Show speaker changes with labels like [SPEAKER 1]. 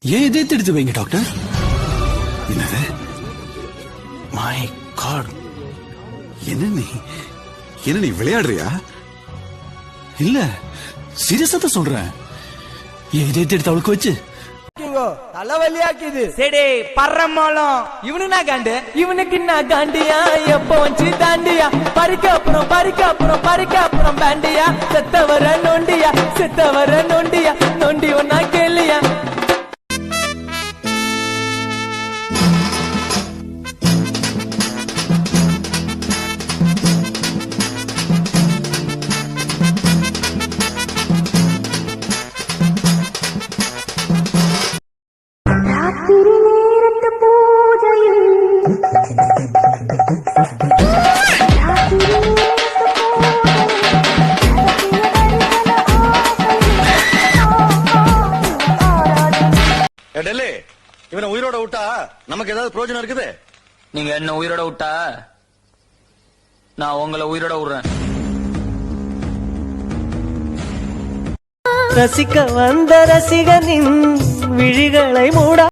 [SPEAKER 1] ஏன் இதயத்தை எடுத்து வைங்க டாக்டர். என்னது? மை காட், என்ன நீ விளையாடுறியா? இல்ல, சீரியஸா தான் சொல்றேன். ஏன் இதயத்தை எடுத்து அவளுக்கு வச்சு
[SPEAKER 2] தலைவலியாக்குது. சரி பரமாலம் இவனுக்கு நான் காண்டு, இவனுக்கு நான் காண்டியா? எப்ப வச்சு தாண்டியா? பறிக்க அப்புறம் பேண்டியா? செத்தவர நொண்டியா நொண்டி ஒன்னா கேளியா?
[SPEAKER 3] இவனை உயிரோட விட்டா நமக்கு ஏதாவது பிரயோஜனம் இருக்குது?
[SPEAKER 4] நீங்க என்ன உயிரோட விட்டா நான் உங்களை உயிரோட விடுறேன்.
[SPEAKER 2] ரசிக்க வந்த ரசிகனின் விழிகளை மூட